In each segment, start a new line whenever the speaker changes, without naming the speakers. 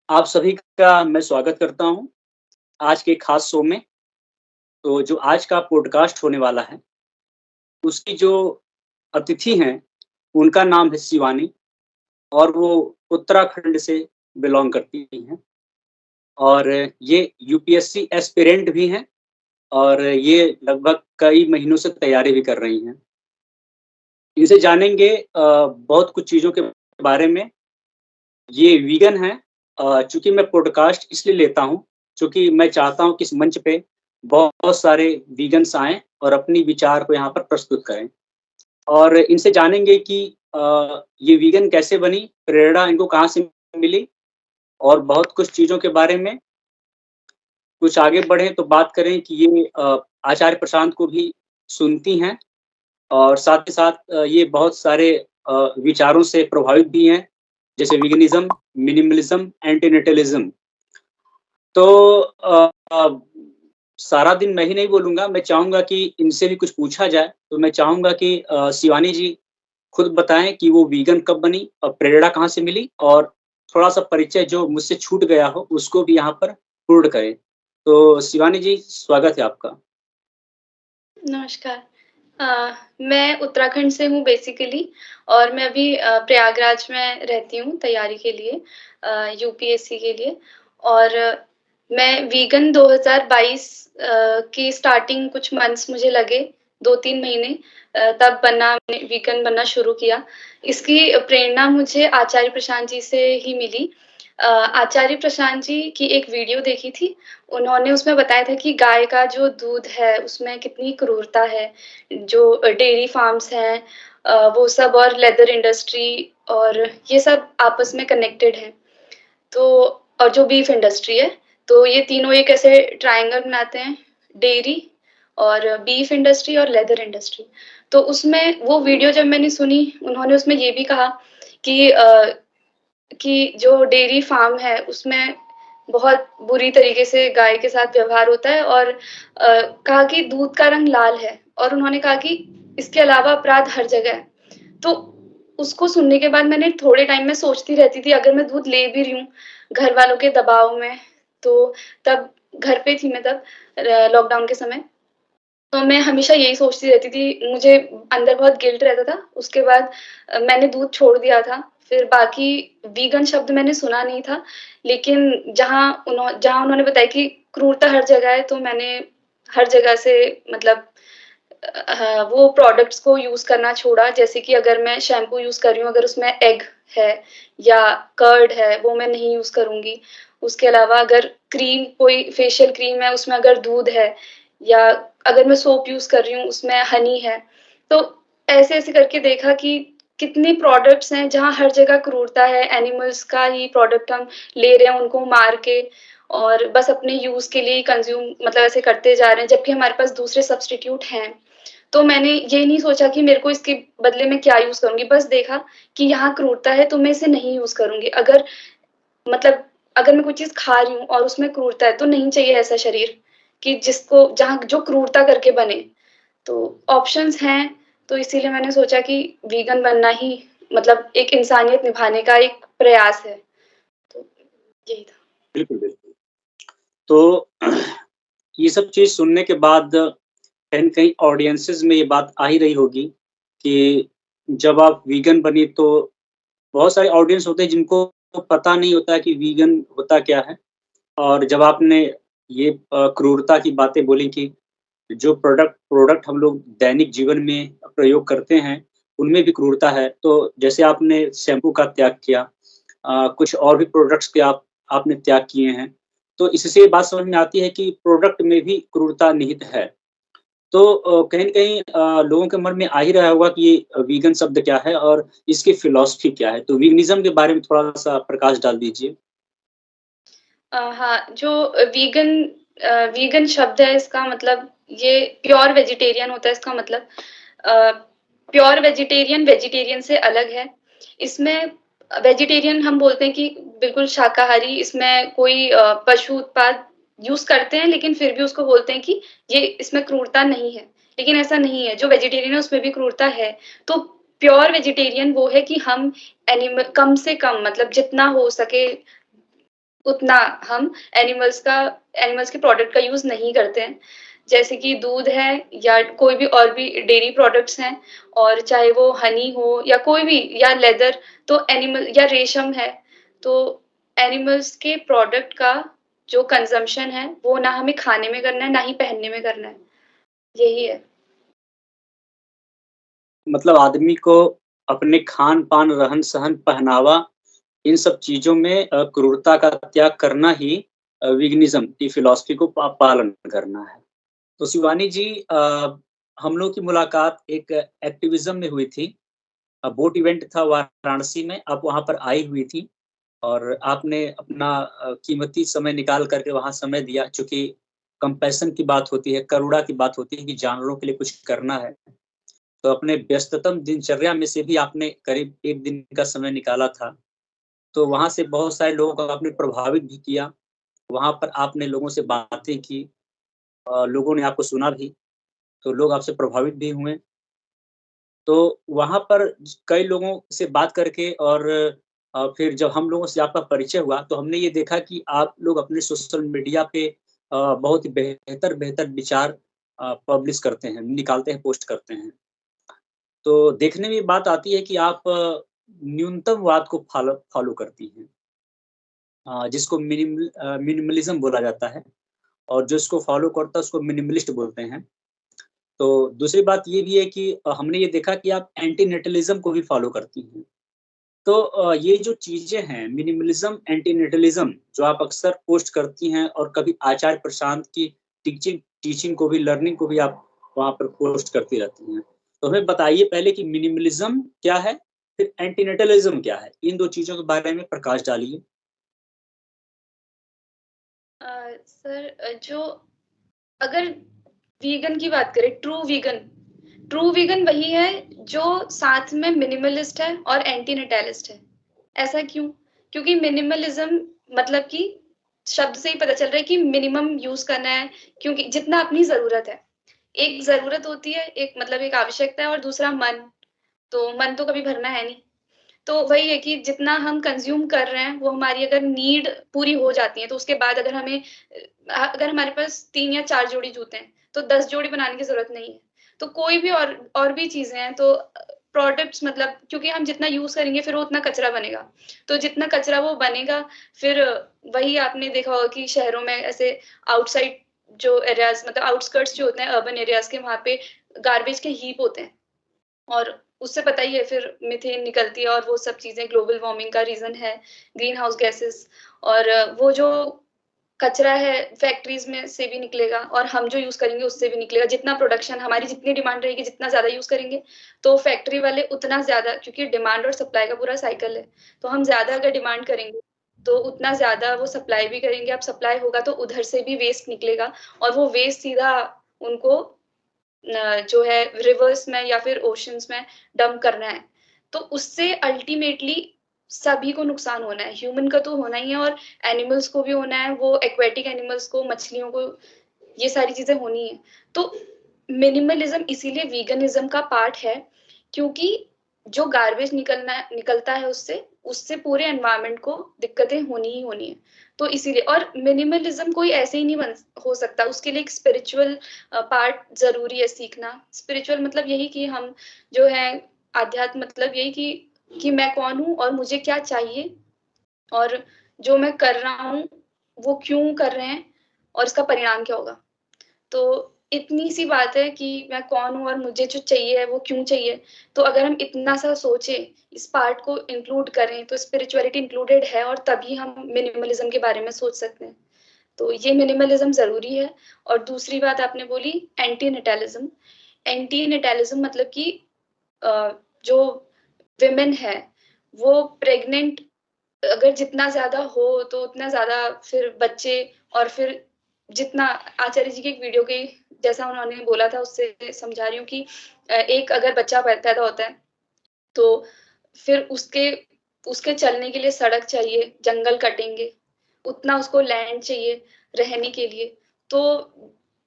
आप सभी का मैं स्वागत करता हूँ, आज के खास शो में। तो जो आज का पॉडकास्ट होने वाला है, उसकी जो अतिथि हैं, उनका नाम है शिवानी और वो उत्तराखंड से बिलॉन्ग करती हैं और ये यूपीएससी एस्पिरेंट भी हैं और ये लगभग कई महीनों से तैयारी भी कर रही हैं। इनसे जानेंगे बहुत कुछ चीज़ों के बारे में। ये वीगन हैं चूँकि मैं पॉडकास्ट इसलिए लेता हूँ, चूँकि मैं चाहता हूँ कि इस मंच पे बहुत सारे वीगन्स आएँ और अपनी विचार को यहाँ पर प्रस्तुत करें। और इनसे जानेंगे कि ये वीगन कैसे बनी, प्रेरणा इनको कहाँ से मिली और बहुत कुछ चीज़ों के बारे में। कुछ आगे बढ़ें तो बात करें कि ये आचार्य प्रशांत को भी सुनती हैं और साथ ही साथ ये बहुत सारे विचारों से प्रभावित भी हैं, जैसे वीगनिज़्म, मिनिमलिज़्म, एंटीनेटलिज़्म। तो सारा दिन मैं ही नहीं बोलूँगा, मैं चाहूँगा कि इनसे भी कुछ पूछा जाए। तो मैं चाहूँगा कि शिवानी जी खुद बताएँ कि वो वीगन कब बनी और प्रेरणा कहाँ से मिली? और थोड़ा-सा परिचय जो मुझसे छूट गया हो, उसको भी यहाँ पर पूर्ण करें। तो शिवानी जी, स्वागत है आपका।
नमस्कार। मैं उत्तराखंड से हूँ बेसिकली और मैं अभी प्रयागराज में रहती हूँ तैयारी के लिए यूपीएससी के लिए और मैं वीगन 2022 की स्टार्टिंग कुछ मंथ्स मुझे लगे 2-3 महीने तब वीगन बनना शुरू किया। इसकी प्रेरणा मुझे आचार्य प्रशांत जी से ही मिली। आचार्य प्रशांत जी की एक वीडियो देखी थी। उन्होंने उसमें बताया था कि गाय का जो दूध है, उसमें कितनी क्रूरता है। जो डेयरी फार्म्स हैं वो सब और लेदर इंडस्ट्री और ये सब आपस में कनेक्टेड हैं। तो और जो बीफ इंडस्ट्री है, तो ये तीनों एक ऐसे ट्रायंगल बनाते हैं, डेयरी और बीफ इंडस्ट्री और लेदर इंडस्ट्री। तो उसमें वो वीडियो जब मैंने सुनी, उन्होंने उसमें ये भी कहा कि कि जो डेयरी फार्म है उसमें बहुत बुरी तरीके से गाय के साथ व्यवहार होता है और कहा कि दूध का रंग लाल है और उन्होंने कहा कि इसके अलावा अपराध हर जगह है। तो उसको सुनने के बाद मैंने थोड़े टाइम में सोचती रहती थी अगर मैं दूध ले भी रही हूँ घर वालों के दबाव में, तो तब घर पे थी मैं तब लॉकडाउन के समय। तो मैं हमेशा यही सोचती रहती थी, मुझे अंदर बहुत गिल्ट रहता था। उसके बाद मैंने दूध छोड़ दिया था। फिर बाकी वीगन शब्द मैंने सुना नहीं था, लेकिन जहाँ उन्होंने बताया कि क्रूरता हर जगह है, तो मैंने हर जगह से मतलब वो प्रोडक्ट्स को यूज़ करना छोड़ा। जैसे कि अगर मैं शैम्पू यूज़ कर रही हूँ, अगर उसमें एग है या कर्ड है, वो मैं नहीं यूज़ करूँगी। उसके अलावा अगर कोई फेशियल क्रीम है, उसमें अगर दूध है या अगर मैं सोप यूज़ कर रही हूँ, उसमें हनी है। तो ऐसे-ऐसे करके देखा कि कितने प्रोडक्ट्स हैं, जहाँ हर जगह क्रूरता है, एनिमल्स का ही प्रोडक्ट हम ले रहे हैं, उनको मार के और बस अपने यूज़ के लिए कंज़्यूम मतलब ऐसे करते जा रहे हैं, जबकि हमारे पास दूसरे सब्स्टिट्यूट हैं। तो मैंने ये नहीं सोचा कि मेरे को इसके बदले में क्या यूज़ करूँगी, बस देखा कि यहाँ क्रूरता है, तो मैं इसे नहीं यूज़ करूँगी। मतलब अगर मैं कोई चीज़ खा रही हूँ और उसमें क्रूरता है, तो नहीं चाहिए ऐसा शरीर कि जिसको जहाँ जो क्रूरता करके बने। तो ऑप्शंस हैं, तो इसीलिए मैंने सोचा कि वीगन बनना ही मतलब एक इंसानियत निभाने का एक प्रयास है। तो यही था।
बिल्कुल, बिल्कुल। तो ये सब चीज़ सुनने के बाद कहीं न कहीं ऑडियंसेज़ में ये बात आ ही रही होगी कि जब आप वीगन बनी तो बहुत सारे ऑडियंस होते हैं जिनको पता नहीं होता कि वीगन होता क्या है? और जब आपने ये क्रूरता की बातें बोली कि जो प्रोडक्ट हम लोग दैनिक जीवन में प्रयोग करते हैं, उनमें भी क्रूरता है। तो जैसे आपने शैम्पू का त्याग किया कुछ और भी प्रोडक्ट्स के आपने त्याग किए हैं। तो इससे ये बात समझ में आती है कि प्रोडक्ट में भी क्रूरता निहित है। तो कहीं न कहीं लोगों के मन में आ ही रहा होगा कि ये वीगन शब्द क्या है और इसकी फिलॉसफी क्या है? तो वीगनिज़्म के बारे में थोड़ा-सा प्रकाश डाल दीजिए।
हाँ, जो वीगन शब्द है इसका मतलब ये प्योर वेजिटेरियन होता है इसका मतलब। अ, प्योर वेजिटेरियन वेजिटेरियन से अलग है। इसमें वेजिटेरियन हम बोलते हैं कि बिल्कुल शाकाहारी, इसमें कोई पशु उत्पाद यूज़ करते हैं, लेकिन फिर भी उसको बोलते हैं कि ये इसमें क्रूरता नहीं है। लेकिन ऐसा नहीं है, जो वेजिटेरियन है उसमें भी क्रूरता है। तो प्योर वेजिटेरियन वो है कि हम कम से कम मतलब जितना हो सके उतना हम एनिमल्स के प्रोडक्ट का यूज़ नहीं करते हैं। जैसे कि दूध है या कोई भी और भी डेयरी प्रोडक्ट्स हैं, और चाहे वो हनी हो या कोई भी, या लेदर, तो एनिमल या रेशम है, तो एनिमल्स के प्रोडक्ट का जो कंज़म्पशन है, वो ना हमें खाने में करना है, ना ही पहनने में करना है। यही है।
मतलब आदमी को अपने खान-पान, रहन-सहन, पहनावा इन सब चीज़ों में क्रूरता का त्याग करना ही वीगनिज़्म की फ़िलॉसफ़ी को पालन करना है। तो शिवानी जी, हम लोग की मुलाकात एक एक्टिविज़्म में हुई थी। बोट इवेंट था वाराणसी में, आप वहाँ पर आई हुई थी और आपने अपना कीमती समय निकाल कर के वहाँ समय दिया। चूँकि कंपैशन की बात होती है, करुणा की बात होती है कि जानवरों के लिए कुछ करना है। तो अपने व्यस्ततम दिनचर्या में से भी आपने करीब 1 दिन का समय निकाला था। तो वहाँ से बहुत सारे लोगों को आपने प्रभावित भी किया। वहाँ पर आपने लोगों से बातें की, लोगों ने आपको सुना भी, तो लोग आपसे प्रभावित भी हुए। तो वहाँ पर कई लोगों से बात करके और फिर जब हम लोगों से आपका परिचय हुआ, तो हमने ये देखा कि आप लोग अपने सोशल मीडिया पे बहुत ही बेहतर-बेहतर विचार पब्लिश करते हैं, निकालते हैं, पोस्ट करते हैं। तो देखने में ये बात आती है कि आप न्यूनतमवाद को फ़ॉलो फ़ॉलो करती हैं। जिसको मिनिमलिज़्म बोला जाता है और जो इसको फ़ॉलो करता है उसको मिनिमलिस्ट बोलते हैं। तो दूसरी बात ये भी है कि हमने ये देखा कि आप एंटी नेटलिज़्म को भी फ़ॉलो करती हैं। तो ये जो चीज़ें हैं मिनिमलिज़्म, एंटी नेटलिज़्म जो आप अक्सर पोस्ट करती हैं और कभी आचार्य प्रशांत की टीचिंग टीचिंग को भी, लर्निंग को भी आप वहाँ पर पोस्ट करती रहती हैं। तो हमें बताइए पहले कि मिनिमलिज़्म क्या है? फिर एंटी नेटलिज़्म क्या है? इन 2 चीज़ों के बारे में प्रकाश डालिए।
सर, जो अगर वीगन की बात करें, ट्रू वीगन वही है जो साथ में मिनिमलिस्ट है और एंटी नैटेलिस्ट है। ऐसा क्यों? क्योंकि मिनिमलिज्म मतलब कि शब्द से ही पता चल रहा है कि मिनिमम यूज़ करना है, क्योंकि जितना अपनी ज़रूरत है। एक ज़रूरत होती है, एक मतलब एक आवश्यकता है, और दूसरा मन, तो मन तो कभी भरना है नहीं। तो वही है कि जितना हम कंज़्यूम कर रहे हैं, वो हमारी अगर नीड पूरी हो जाती है, तो उसके बाद अगर अगर हमारे पास 3 या 4 जोड़ी जूते हैं, तो 10 जोड़ी बनाने की ज़रूरत नहीं है। तो कोई भी और भी चीज़ें हैं, तो प्रोडक्ट्स मतलब क्योंकि हम जितना यूज़ करेंगे, फिर वो उतना कचरा बनेगा। तो जितना कचरा वो बनेगा, फिर वही आपने देखा होगा कि शहरों में ऐसे आउटसाइड जो एरियाज़, मतलब आउटस्कर्ट्स जो होते हैं अर्बन एरियाज़ के, वहाँ पे गार्बेज के हीप होते हैं। और उससे पता ही है, फिर मीथेन निकलती है, और वो सब चीज़ें ग्लोबल वार्मिंग का रीज़न है, ग्रीन हाउस गैसेस। और वो जो कचरा है फैक्ट्रीज़ में से भी निकलेगा, और हम जो यूज़ करेंगे उससे भी निकलेगा। जितना प्रोडक्शन, हमारी जितनी डिमांड रहेगी, जितना ज़्यादा यूज़ करेंगे, तो फैक्ट्री वाले उतना ज़्यादा, क्योंकि डिमांड और सप्लाई का पूरा साइकिल है। तो हम ज़्यादा अगर डिमांड करेंगे, तो उतना ज़्यादा वो सप्लाई भी करेंगे। अब सप्लाई होगा तो उधर से भी वेस्ट निकलेगा, और वो वेस्ट सीधा उनको जो है रिवर्स में या फिर ओशंस में डंप करना है। तो उससे अल्टीमेटली सभी को नुकसान होना है। ह्यूमन का तो होना ही है, और एनिमल्स को भी होना है, वो एक्वाटिक एनिमल्स को, मछलियों को, ये सारी चीज़ें होनी है। तो मिनिमलिज़्म इसीलिए वीगनिज़्म का पार्ट है, क्योंकि जो गार्बेज निकलता है उससे, उससे पूरे एनवायरनमेंट को दिक्कतें होनी ही होनी है। तो इसीलिए, और मिनिमलिज़्म कोई ऐसे ही नहीं बन हो सकता, उसके लिए एक स्पिरिचुअल पार्ट ज़रूरी है सीखना। स्पिरिचुअल मतलब यही कि हम जो है, आध्यात्म मतलब यही कि मैं कौन हूँ और मुझे क्या चाहिए, और जो मैं कर रहा हूँ, वो क्यों कर रहे हैं, और इसका परिणाम क्या होगा। तो इतनी सी बात है कि मैं कौन हूँ और मुझे जो चाहिए है वो क्यों चाहिए। तो अगर हम इतना सा सोचें, इस पार्ट को इंक्लूड करें, तो स्पिरिचुअलिटी इंक्लूडेड है, और तभी हम मिनिमलिज़्म के बारे में सोच सकते हैं। तो ये मिनिमलिज़्म ज़रूरी है। और दूसरी बात आपने बोली एंटी नैटेलिज़्म। एंटी नैटेलिज़्म मतलब कि जो विमेन है, वो प्रेग्नेंट अगर जितना ज़्यादा हो, तो उतना ज़्यादा फिर बच्चे, और फिर जितना आचार्य जी की एक वीडियो की जैसा उन्होंने बोला था, उससे समझा रही हूँ कि एक अगर बच्चा पैदा होता है, तो फिर उसके उसके चलने के लिए सड़क चाहिए, जंगल कटेंगे, उतना उसको लैंड चाहिए रहने के लिए। तो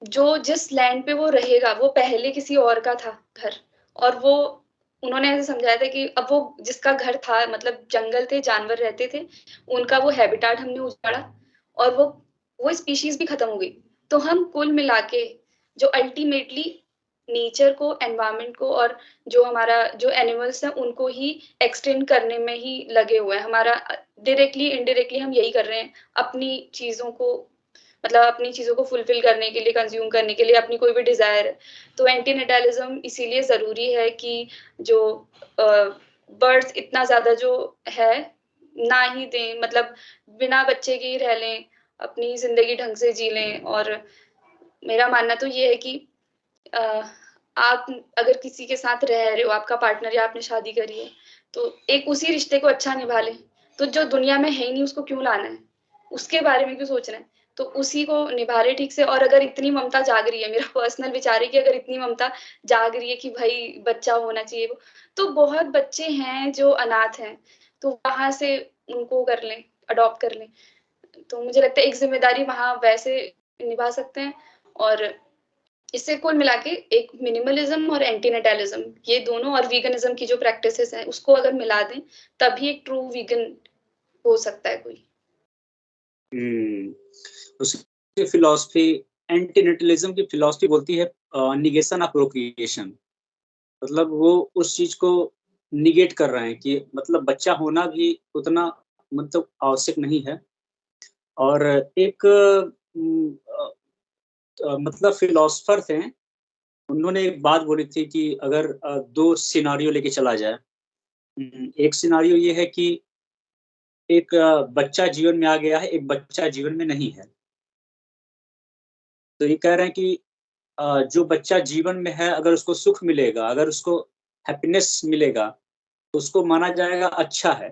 जो जिस लैंड पे वो रहेगा, वो पहले किसी और का था घर, और वो उन्होंने ऐसे समझाया था कि अब वो जिसका घर था, मतलब जंगल थे, जानवर रहते थे, उनका वो हैबिटाट हमने उजाड़ा और वो स्पीशीज़ भी खत्म हो गई। तो हम कुल मिला के जो अल्टीमेटली नेचर को, एनवायरनमेंट को और जो हमारा जो एनिमल्स हैं, उनको ही एक्सटेंड करने में ही लगे हुए हैं। हमारा डायरेक्टली, इनडायरेक्टली हम यही कर रहे हैं, अपनी चीज़ों को मतलब अपनी चीज़ों को फुलफ़िल करने के लिए, कंज़्यूम करने के लिए, अपनी कोई भी डिज़ायर है। तो एंटीनेटालिज़्म इसीलिए ज़रूरी है कि जो अ, बर्ड्स इतना ज़्यादा जो है, ना ही दें, मतलब बिना बच्चे के ही रह लें, अपनी ज़िंदगी ढंग से जी लें। और मेरा मानना तो ये है कि अ, आप अगर किसी के साथ रह रहे हो, आपका पार्टनर या आपने शादी करी है, तो एक उसी रिश्ते को अच्छा निभा लें। तो जो दुनिया में है ही नहीं, उसको क्यों लाना है? उसके बारे में क्यों सोचना है? तो उसी को निभा ले ठीक से। और अगर इतनी ममता जाग रही है, मेरा पर्सनल विचार है कि अगर इतनी ममता जाग रही है कि भई बच्चा होना चाहिए वो, तो बहुत बच्चे हैं जो अनाथ हैं, तो वहाँ से उनको कर लें, अडॉप्ट कर लें। तो मुझे लगता है एक ज़िम्मेदारी वहाँ वैसे निभा सकते हैं। और इससे कुल मिला के एक मिनिमलिज़्म और एंटीनेटालिज़्म, ये दोनों, और वीगनिज़्म की जो प्रैक्टिसेज़ हैं, उसको अगर मिला दें, तभी एक ट्रू वीगन हो सकता है कोई।
हुँ। उसकी फ़िलॉसफ़ी एंटीनेटलिज़्म की फ़िलॉसफ़ी बोलती है नेगेशन ऑफ प्रोक्रिएशन। मतलब वो उस चीज़ को नेगेट कर रहे हैं कि मतलब बच्चा होना भी उतना मतलब आवश्यक नहीं है। और एक मतलब फ़िलॉसफ़र थे, उन्होंने एक बात बोली थी कि अगर 2 सिनेरियो लेके चला जाए। एक सिनेरियो ये है कि एक बच्चा जीवन में आ गया है, एक बच्चा जीवन में नहीं है। तो ये कह रहे हैं कि जो बच्चा जीवन में है, अगर उसको सुख मिलेगा, अगर उसको हैप्पीनेस मिलेगा, तो उसको माना जाएगा अच्छा है।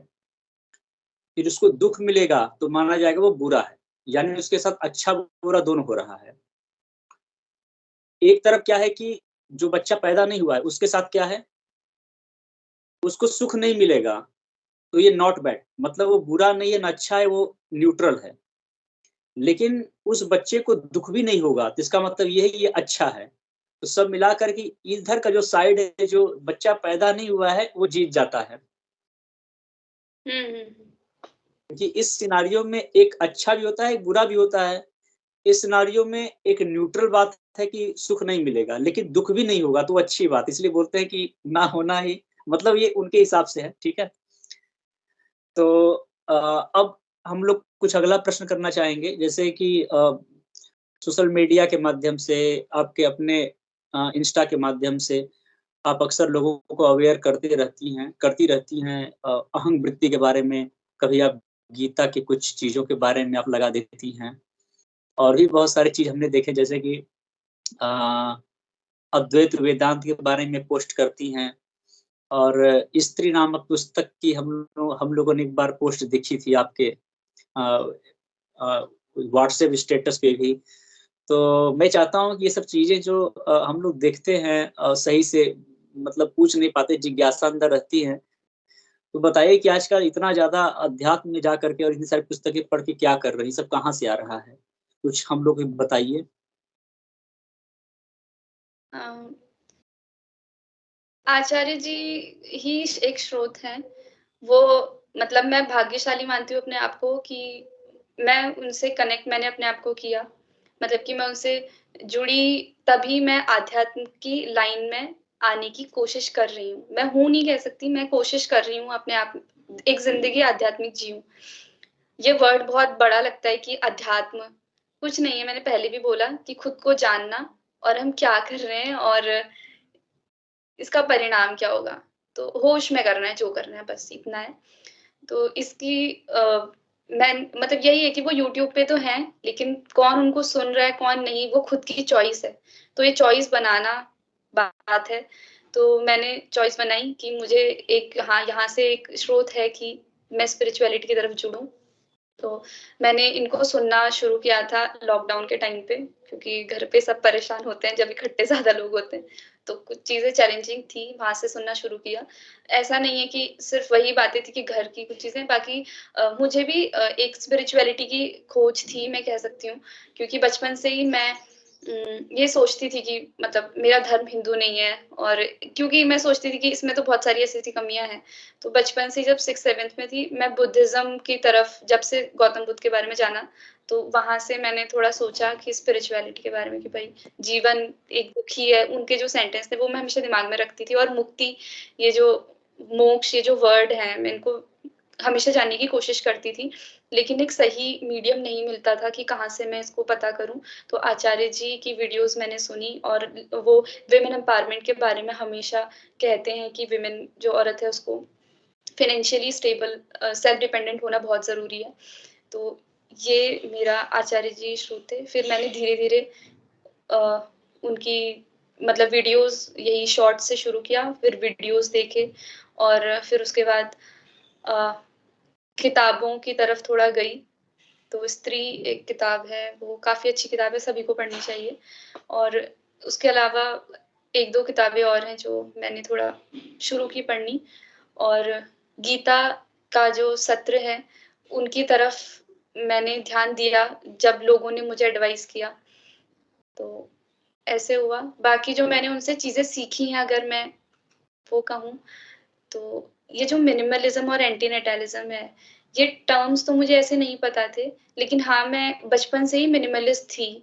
फिर उसको दुःख मिलेगा, तो माना जाएगा वो बुरा है। यानी उसके साथ अच्छा-बुरा दोनों हो रहा है। एक तरफ क्या है कि जो बच्चा पैदा नहीं हुआ है, उसके साथ क्या है, उसको सुख नहीं मिलेगा, तो ये नॉट बैड, मतलब वो बुरा नहीं है, ना अच्छा है, वो न्यूट्रल है। लेकिन उस बच्चे को दुःख भी नहीं होगा, तो इसका मतलब ये है कि ये अच्छा है। तो सब मिला कर के इधर का जो साइड है, जो बच्चा पैदा नहीं हुआ है, वो जीत जाता है।
हुँ, हुँ, हुँ।
क्योंकि इस सिनेरियो में एक अच्छा भी होता है, एक बुरा भी होता है। इस सिनेरियो में एक न्यूट्रल बात है कि सुख नहीं मिलेगा, लेकिन दुःख भी नहीं होगा, तो अच्छी बात। इसलिए बोलते हैं कि ना होना ही मतलब ये उनके हिसाब से है, ठीक है? तो अब हम लोग कुछ अगला प्रश्न करना चाहेंगे, जैसे कि सोशल मीडिया के माध्यम से, आपके अपने इंस्टा के माध्यम से आप अक्सर लोगों को अवेयर करती रहती हैं अहंग वृत्ति के बारे में, कभी आप गीता की कुछ चीज़ों के बारे में आप लगा देती हैं और भी बहुत सारी चीज़ हमने देखे जैसे कि अ, अद्वैत वेदांत के बारे में पोस्ट करती हैं और स्त्री नामक पुस्तक की हम लोगों ने एक बार पोस्ट देखी थी आपके अ अ, व्हाट्सएप स्टेटस पे भी। तो मैं चाहता हूँ कि ये सब चीज़ें जो हम लोग देखते हैं सही से मतलब पूछ नहीं पाते, जिज्ञासा अंदर रहती है। तो बताइए कि आजकल इतना ज़्यादा अध्यात्म में जा कर के और इतनी सारी पुस्तकें पढ़ के क्या कर रही हैं? सब कहाँ से आ रहा है? कुछ हम लोग भी बताइए।
अ, आचार्य जी ही एक स्रोत हैं। वो मतलब मैं भाग्यशाली मानती हूँ अपने आप को कि मैं उनसे कनेक्ट मैंने अपने आप को किया। मतलब कि मैं उनसे जुड़ी, तभी मैं आध्यात्म की लाइन में आने की कोशिश कर रही हूँ। मैं हूँ नहीं कह सकती, मैं कोशिश कर रही हूँ अपने आप एक ज़िंदगी आध्यात्मिक जीऊँ। ये वर्ड बहुत बड़ा लगता है कि अध्यात्म, कुछ नहीं है, मैंने पहले भी बोला कि खुद को जानना और हम क्या कर रहे हैं और इसका परिणाम क्या होगा। तो होश में करना है जो करना है, बस इतना है। तो इसकी मैं मतलब यही है कि वो यूट्यूब पे तो हैं, लेकिन कौन उनको सुन रहा है, कौन नहीं, वो खुद की चॉइस है। तो ये चॉइस बनाना बात है। तो मैंने चॉइस बनाई कि मुझे एक हाँ, यहाँ से एक स्रोत है कि मैं स्पिरिचुअलिटी की तरफ जुड़ूँ। तो मैंने इनको सुनना शुरू किया था लॉकडाउन के टाइम पे, क्योंकि घर पे सब परेशान होते हैं जब इकट्ठे ज़्यादा लोग होते हैं, तो कुछ चीज़ें चैलेंजिंग थी, वहाँ से सुनना शुरू किया। ऐसा नहीं है कि सिर्फ़ वही बातें थी कि घर की कुछ चीज़ें, बाकी मुझे भी एक स्पिरिचुअलिटी की खोज थी, मैं कह सकती हूँ, क्योंकि बचपन से ही मैं ये सोचती थी कि मतलब मेरा धर्म हिंदू नहीं है, और क्योंकि मैं सोचती थी कि इसमें तो बहुत सारी ऐसी-ऐसी कमियाँ हैं। तो बचपन से जब 6th-7th में थी, मैं बुद्धिज़्म की तरफ जब से गौतम बुद्ध के बारे में जाना, तो वहाँ से मैंने थोड़ा सोचा कि स्पिरिचुअलिटी के बारे में कि भई जीवन एक दुःख ही है। उनके जो सेंटेंस थे वो मैं हमेशा दिमाग में रखती थी, और मुक्ति, ये जो मोक्ष, ये जो वर्ड हैं, मैं इनको हमेशा जानने की कोशिश करती थी। लेकिन एक सही मीडियम नहीं मिलता था कि कहाँ से मैं इसको पता करूँ। तो आचार्य जी की वीडियोज़ मैंने सुनी, और वो वुमेन एम्पावरमेंट के बारे में हमेशा कहते हैं कि वुमेन जो औरत है उसको फाइनेंशियली स्टेबल, सेल्फ डिपेंडेंट होना बहुत ज़रूरी है। तो ये मेरा आचार्य जी शुरू थे। फिर मैंने धीरे-धीरे अ, उनकी मतलब वीडियोज़ यही शॉर्ट्स से शुरू किया, फिर वीडियोज़ देखे, और फिर उसके बाद अ, किताबों की तरफ थोड़ा गई। तो स्त्री एक किताब है, वो काफ़ी अच्छी किताब है, सभी को पढ़नी चाहिए। और उसके अलावा 1-2 किताबें और हैं जो मैंने थोड़ा शुरू की पढ़नी, और गीता का जो सत्र है, उनकी तरफ मैंने ध्यान दिया जब लोगों ने मुझे एडवाइस किया। तो ऐसे हुआ। बाकी जो मैंने उनसे चीज़ें सीखी हैं, अगर मैं वो कहूँ, तो ये जो मिनिमलिज़्म और एंटीनेटलिज़्म है, ये टर्म्स तो मुझे ऐसे नहीं पता थे, लेकिन हाँ, मैं बचपन से ही मिनिमलिस्ट थी।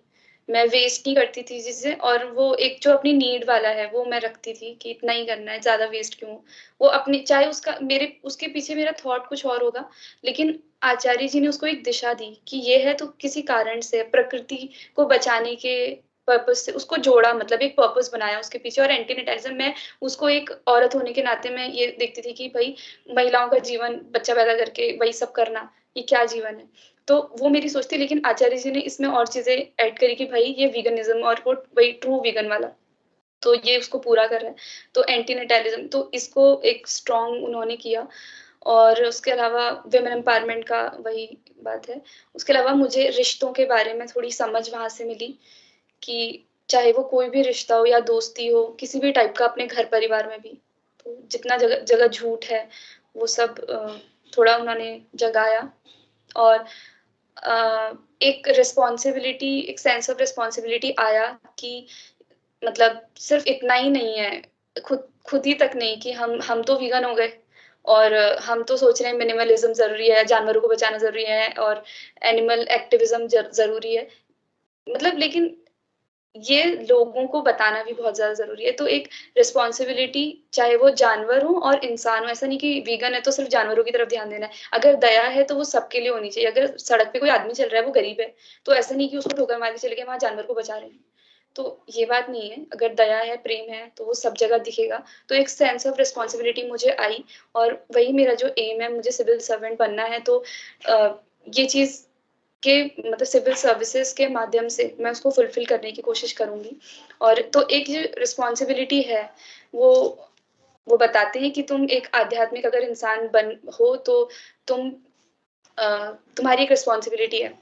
मैं वेस्ट नहीं करती थी चीज़ें, और वो एक जो अपनी नीड वाला है, वो मैं रखती थी कि इतना ही करना है, ज़्यादा वेस्ट क्यों? वो अपनी चाहे उसका मेरे उसके पीछे मेरा थॉट कुछ और होगा, लेकिन आचार्य जी ने उसको एक दिशा दी कि ये है तो किसी कारण से, प्रकृति को बचाने के पर्पज़ से उसको जोड़ा, मतलब एक पर्पज़ बनाया उसके पीछे। और एंटीनेटलिज़्म में उसको एक औरत होने के नाते मैं ये देखती थी कि भई महिलाओं का जीवन बच्चा पैदा करके वही सब करना, ये क्या जीवन है? तो वो मेरी सोच थी, लेकिन आचार्य जी ने इसमें और चीज़ें ऐड करी कि भई ये वीगनिज़्म, और वो वही ट्रू वीगन वाला, तो ये उसको पूरा कर रहा है। तो एंटीनेटलिज़्म, तो इसको एक स्ट्रॉन्ग उन्होंने किया। और उसके अलावा वुमेन एम्पावरमेंट का वही बात है। उसके अलावा मुझे रिश्तों के बारे में थोड़ी समझ वहाँ से मिली कि चाहे वो कोई भी रिश्ता हो या दोस्ती हो, किसी भी टाइप का, अपने घर-परिवार में भी, तो जितना जगह जगह झूठ है, वो सब थोड़ा उन्होंने जगाया। और एक रिस्पॉन्सिबिलिटी, एक सेंस ऑफ रिस्पॉन्सिबिलिटी आया कि मतलब सिर्फ़ इतना ही नहीं है, खुद खुद ही तक नहीं कि हम तो वीगन हो गए, और हम तो सोच रहे हैं मिनिमलिज़्म ज़रूरी है, जानवरों को बचाना ज़रूरी है, और एनिमल एक्टिविज़्म ज़रूरी है। मतलब लेकिन ये लोगों को बताना भी बहुत ज़्यादा ज़रूरी है। तो एक रिस्पॉन्सिबिलिटी, चाहे वो जानवर हो और इंसान हो, ऐसा नहीं कि वीगन है तो सिर्फ़ जानवरों की तरफ ध्यान देना है। अगर दया है तो वो सबके लिए होनी चाहिए। अगर सड़क पे कोई आदमी चल रहा है, वो गरीब है, तो ऐसा नहीं कि उसको ठोकर मार के चले गए, वहाँ जानवर को बचा रहे हैं। तो ये बात नहीं है, अगर दया है, प्रेम है, तो वो सब जगह दिखेगा। तो एक सेंस ऑफ रिस्पॉन्सिबिलिटी मुझे आई, और वही मेरा जो एम है, मुझे सिविल सर्वेंट बनना है। तो ये चीज़ के मतलब सिविल सर्विसेज़ के माध्यम से मैं उसको फुलफ़िल करने की कोशिश करूँगी। और तो एक जो रिस्पॉन्सिबिलिटी है, वो वो बताते हैं कि तुम एक आध्यात्मिक अगर इंसान बन हो, तो तुम तुम्हारी एक रिस्पॉन्सिबिलिटी है।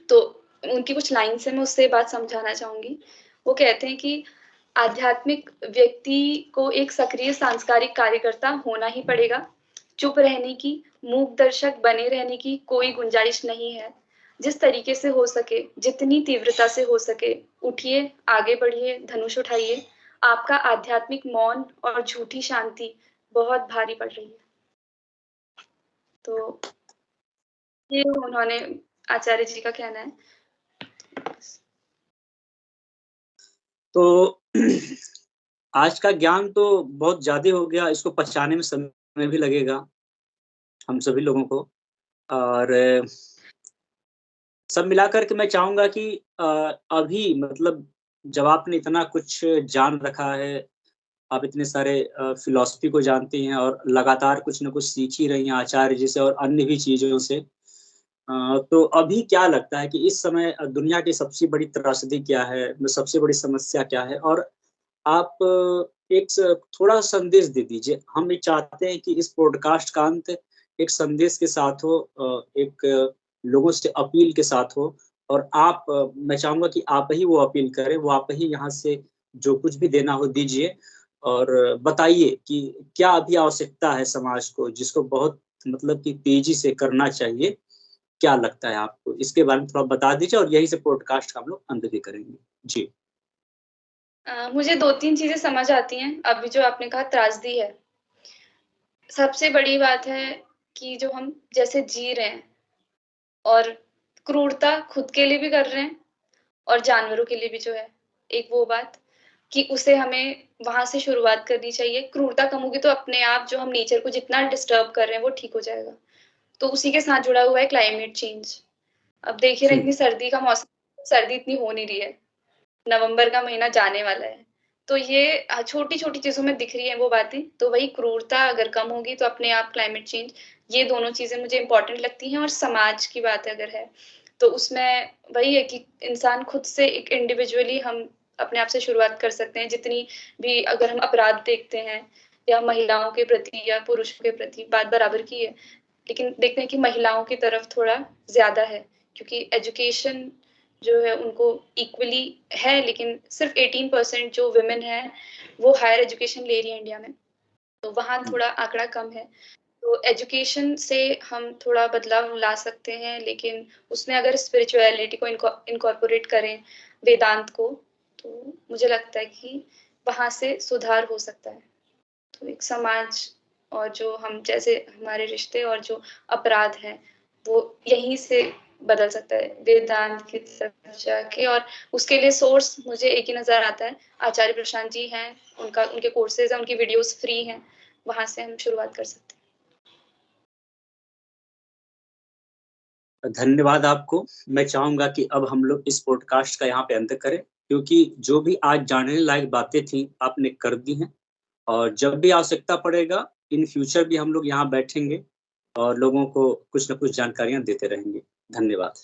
तो उनकी कुछ लाइन्स हैं, मैं उससे बात समझाना चाहूँगी। वो कहते हैं कि आध्यात्मिक व्यक्ति को एक सक्रिय सांस्कारिक कार्यकर्ता होना ही पड़ेगा। चुप रहने की, मूक दर्शक बने रहने की कोई गुंजाइश नहीं है। जिस तरीके से हो सके, जितनी तीव्रता से हो सके, उठिए, आगे बढ़िए, धनुष उठाइए। आपका आध्यात्मिक मौन और झूठी शांति बहुत भारी पड़ रही है। तो ये उन्होंने आचार्य जी का कहना है।
तो आज का ज्ञान तो बहुत ज़्यादा हो गया, इसको पहचानने में समय भी लगेगा हम सभी लोगों को। और सब मिलाकर के मैं चाहूँगा कि अभी मतलब जब आपने इतना कुछ जान रखा है, आप इतने सारे फ़िलॉसफ़ी को जानती हैं और लगातार कुछ न कुछ सीख ही रही हैं आचार्य जी से और अन्य भी चीज़ों से। तो अभी क्या लगता है कि इस समय दुनिया की सबसे बड़ी त्रासदी क्या है? सबसे बड़ी समस्या क्या है? और आप एक स थोड़ा संदेश दे दीजिए। हम ये चाहते हैं कि इस पॉडकास्ट का अंत एक संदेश के साथ हो, एक लोगों से अपील के साथ हो, और आप मैं चाहूँगा कि आप ही वो अपील करें, वो आप ही यहाँ से जो कुछ भी देना हो दीजिए, और बताइए कि क्या अभी आवश्यकता है समाज को, जिसको बहुत मतलब कि तेज़ी से करना चाहिए। क्या लगता है आपको? इसके बारे में थोड़ा बता दीजिए और यहीं से पॉडकास्ट का हम लोग अंत भी करेंगे। जी।
मुझे 2-3 चीज़ें समझ आती हैं, अभी जो आपने कहा त्रासदी है। सबसे बड़ी बात है कि जो हम जैसे जी रहे हैं और क्रूरता खुद के लिए भी कर रहे हैं और जानवरों के लिए भी जो है, एक वो बात कि उसे हमें वहाँ से शुरुआत करनी चाहिए। क्रूरता कम होगी तो अपने आप जो हम नेचर को जितना डिस्टर्ब कर रहे हैं, वो ठीक हो जाएगा। तो उसी के साथ जुड़ा हुआ है क्लाइमेट चेंज। अब देखिए ना
हुँ,
इतनी सर्दी का मौसम सर्दी इतनी हो नहीं रही है। नवंबर का महीना जाने वाला है। तो ये छोटी-छोटी चीज़ों में दिख रही हैं वो बातें, तो वही क्रूरता अगर कम होगी तो अपने आप क्लाइमेट चेंज, ये दोनों चीज़ें मुझे इम्पोर्टेंट लगती हैं और समाज की बात अगर है, तो उसमें वही है कि इंसान खुद से एक इंडिविजुअली हम अपने आप से शुरुआत कर सकते हैं। जितनी भी अगर हम अपराध देखते हैं या महिलाओं के प्रति या पुरुषों के प्रति बात बराबर की है, लेकिन देखते हैं कि महिलाओं की तरफ थोड़ा ज़्यादा है, क्योंकि एजुकेशन जो है उनको इक्वली है, लेकिन सिर्फ़ 18% जो वुमेन हैं, वो हायर एजुकेशन ले रही हैं इंडिया में, तो वहाँ
हुँ,
थोड़ा आंकड़ा कम है। तो एजुकेशन से हम थोड़ा बदलाव ला सकते हैं, लेकिन उसमें अगर स्पिरिचुअलिटी को इनकॉर्पोरेट करें, वेदांत को, तो मुझे लगता है कि वहाँ से सुधार हो सकता है। तो एक समाज और जो हम जैसे हमारे रिश्ते और जो अपराध हैं, वो यहीं से बदल सकता है, वेदांत की तरफ जाके। और उसके लिए सोर्स मुझे एक ही नज़र आता है, आचार्य प्रशांत जी हैं, उनके कोर्सेज़ हैं, उनकी वीडियोज़ फ्री हैं, वहाँ से हम शुरुआत कर सकते हैं।
धन्यवाद आपको। मैं चाहूँगा कि अब हम लोग इस पॉडकास्ट का यहाँ पे अंत करें, क्योंकि जो भी आज जानने लायक बातें थी, आपने कर दी हैं और जब भी आवश्यकता पड़ेगा, इन फ्यूचर भी हम लोग यहाँ बैठेंगे और लोगों को कुछ न कुछ जानकारियाँ देते रहेंगे। धन्यवाद।